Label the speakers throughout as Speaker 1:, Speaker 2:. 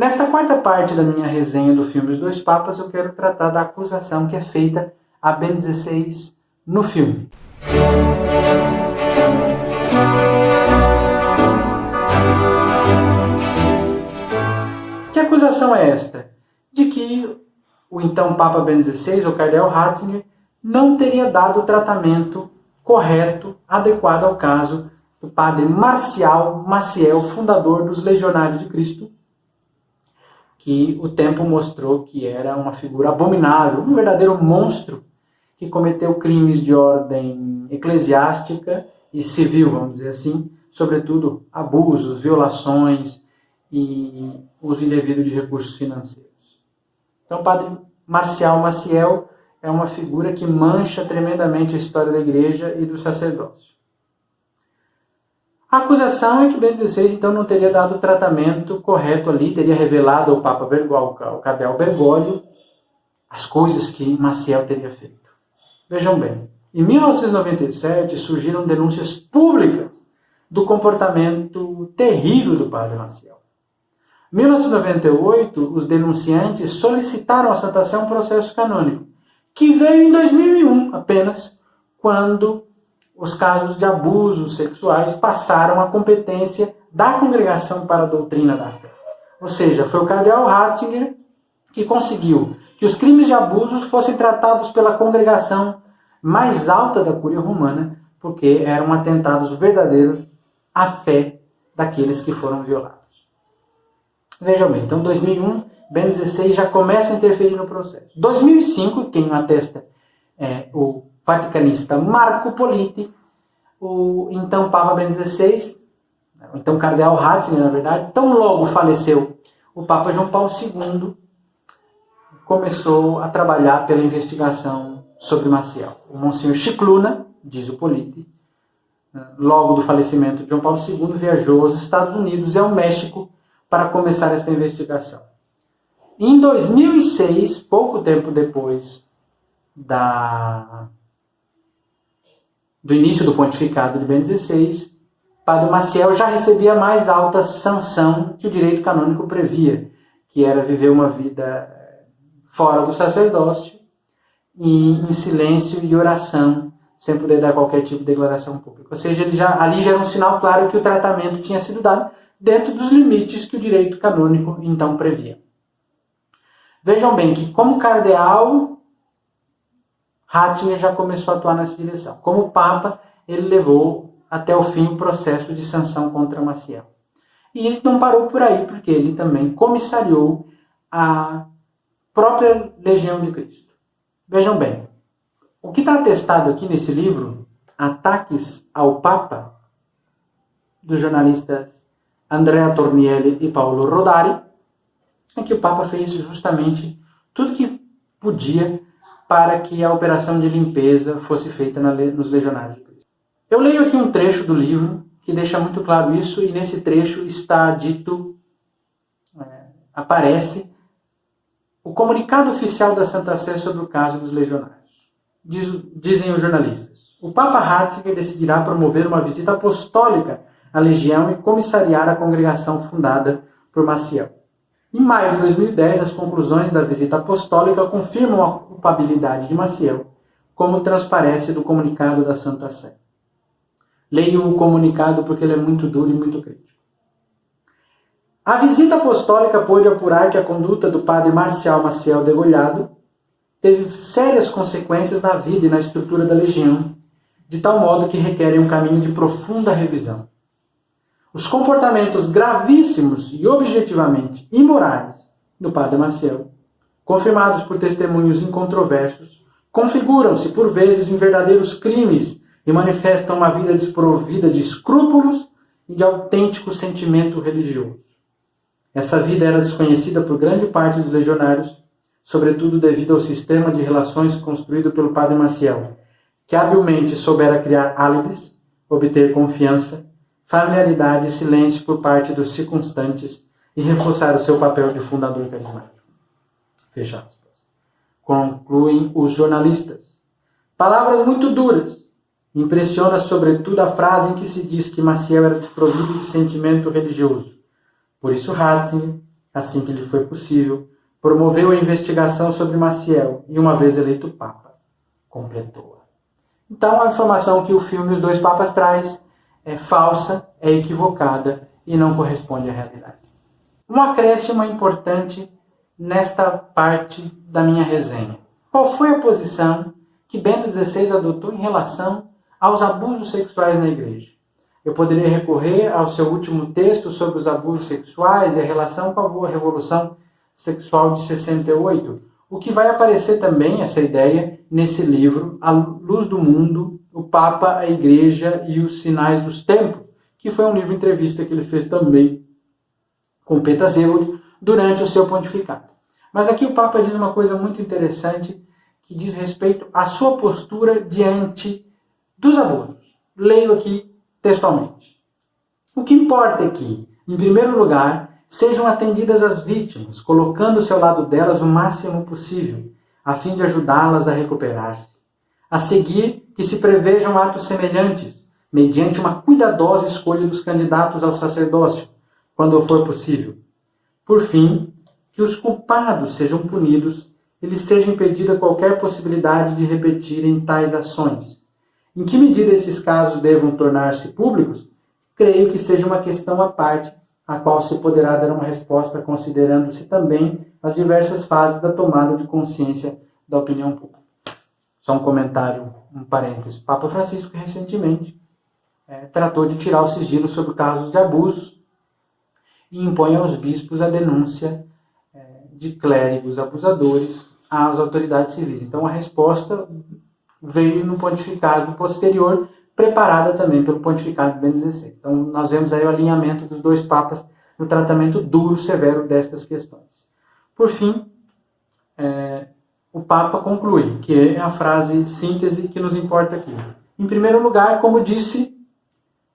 Speaker 1: Nesta quarta parte da minha resenha do filme Os Dois Papas, eu quero tratar da acusação que é feita a Bento XVI no filme. Que acusação é esta? De que o então Papa Bento XVI, o cardeal Ratzinger, não teria dado o tratamento correto, adequado ao caso do padre Marcial Maciel, fundador dos Legionários de Cristo, que o tempo mostrou que era uma figura abominável, um verdadeiro monstro, que cometeu crimes de ordem eclesiástica e civil, vamos dizer assim, sobretudo abusos, violações e uso indevido de recursos financeiros. Então, o padre Marcial Maciel é uma figura que mancha tremendamente a história da igreja e do sacerdócio. A acusação é que Bento XVI, então, não teria dado o tratamento correto ali, teria revelado ao Papa ao cardeal Bergoglio, as coisas que Maciel teria feito. Vejam bem, em 1997 surgiram denúncias públicas do comportamento terrível do padre Maciel. Em 1998, os denunciantes solicitaram à Santa Sé um processo canônico, que veio em 2001 apenas, quando os casos de abusos sexuais passaram à competência da Congregação para a Doutrina da Fé. Ou seja, foi o cardeal Ratzinger que conseguiu que os crimes de abusos fossem tratados pela congregação mais alta da Cúria Romana, porque eram atentados verdadeiros à fé daqueles que foram violados. Vejam bem, então em 2001, Bento XVI já começa a interferir no processo. Em 2005, quem atesta é o vaticanista Marco Politi, o então Papa Bento XVI, o então cardeal Ratzinger, na verdade, tão logo faleceu o Papa João Paulo II, começou a trabalhar pela investigação sobre Maciel. O Monsenhor Scicluna, diz o Politi, logo do falecimento de João Paulo II, viajou aos Estados Unidos e ao México para começar esta investigação. Em 2006, pouco tempo depois do início do pontificado de Bento XVI, Padre Maciel já recebia a mais alta sanção que o direito canônico previa, que era viver uma vida fora do sacerdócio e em silêncio e oração, sem poder dar qualquer tipo de declaração pública. Ou seja, ali já era um sinal claro que o tratamento tinha sido dado dentro dos limites que o direito canônico então previa. Vejam bem que, como cardeal, Ratzinger já começou a atuar nessa direção. Como Papa, ele levou até o fim o processo de sanção contra Maciel. E ele não parou por aí, porque ele também comissariou a própria Legião de Cristo. Vejam bem, o que está atestado aqui nesse livro, Ataques ao Papa, dos jornalistas Andrea Tornielli e Paolo Rodari, é que o Papa fez justamente tudo que podia para que a operação de limpeza fosse feita nos Legionários de Cristo. Eu leio aqui um trecho do livro que deixa muito claro isso, e nesse trecho está dito, aparece o comunicado oficial da Santa Sé sobre o caso dos Legionários. Dizem os jornalistas: o Papa Ratzinger decidirá promover uma visita apostólica à Legião e comissariar a congregação fundada por Maciel. Em maio de 2010, as conclusões da visita apostólica confirmam a culpabilidade de Maciel, como transparece do comunicado da Santa Sé. Leio o comunicado porque ele é muito duro e muito crítico. A visita apostólica pôde apurar que a conduta do padre Marcial Maciel degolhado teve sérias consequências na vida e na estrutura da Legião, de tal modo que requerem um caminho de profunda revisão. Os comportamentos gravíssimos e objetivamente imorais do padre Maciel, confirmados por testemunhos incontroversos, configuram-se por vezes em verdadeiros crimes e manifestam uma vida desprovida de escrúpulos e de autêntico sentimento religioso. Essa vida era desconhecida por grande parte dos legionários, sobretudo devido ao sistema de relações construído pelo padre Maciel, que habilmente soubera criar álibis, obter confiança, familiaridade e silêncio por parte dos circunstantes e reforçar o seu papel de fundador carismático. Fecha aspas. Concluem os jornalistas. Palavras muito duras. Impressiona sobretudo a frase em que se diz que Maciel era desprovido de sentimento religioso. Por isso Ratzinger, assim que lhe foi possível, promoveu a investigação sobre Maciel e, uma vez eleito Papa, completou-a. Então, a informação que o filme Os Dois Papas traz é falsa, é equivocada e não corresponde à realidade. Um acréscimo importante nesta parte da minha resenha. Qual foi a posição que Bento XVI adotou em relação aos abusos sexuais na Igreja? Eu poderia recorrer ao seu último texto sobre os abusos sexuais e a relação com a Revolução Sexual de 68, o que vai aparecer também, essa ideia, nesse livro, A Luz do Mundo, o Papa, a Igreja e os Sinais dos Tempos, que foi um livro entrevista que ele fez também com Peter Zewood durante o seu pontificado. Mas aqui o Papa diz uma coisa muito interessante que diz respeito à sua postura diante dos abusos. Leio aqui textualmente. O que importa é que, em primeiro lugar, sejam atendidas as vítimas, colocando-se ao lado delas o máximo possível, a fim de ajudá-las a recuperar-se. A seguir, que se prevejam atos semelhantes, mediante uma cuidadosa escolha dos candidatos ao sacerdócio, quando for possível. Por fim, que os culpados sejam punidos e lhes seja impedida qualquer possibilidade de repetirem tais ações. Em que medida esses casos devam tornar-se públicos, creio que seja uma questão à parte, a qual se poderá dar uma resposta considerando-se também as diversas fases da tomada de consciência da opinião pública. Só um comentário, um parênteses. O Papa Francisco recentemente tratou de tirar o sigilo sobre casos de abusos e impõe aos bispos a denúncia de clérigos abusadores às autoridades civis. Então a resposta veio no pontificado posterior, preparada também pelo pontificado de Bento XVI. Então nós vemos aí o alinhamento dos dois papas no tratamento duro, severo destas questões. Por fim, o Papa conclui, que é a frase síntese que nos importa aqui. Em primeiro lugar, como disse,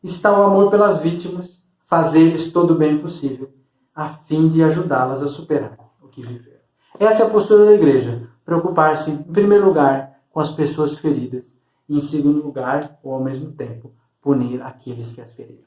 Speaker 1: está o amor pelas vítimas, fazer-lhes todo o bem possível, a fim de ajudá-las a superar o que viveram. Essa é a postura da Igreja, preocupar-se, em primeiro lugar, com as pessoas feridas, e em segundo lugar, ou ao mesmo tempo, punir aqueles que as feriram.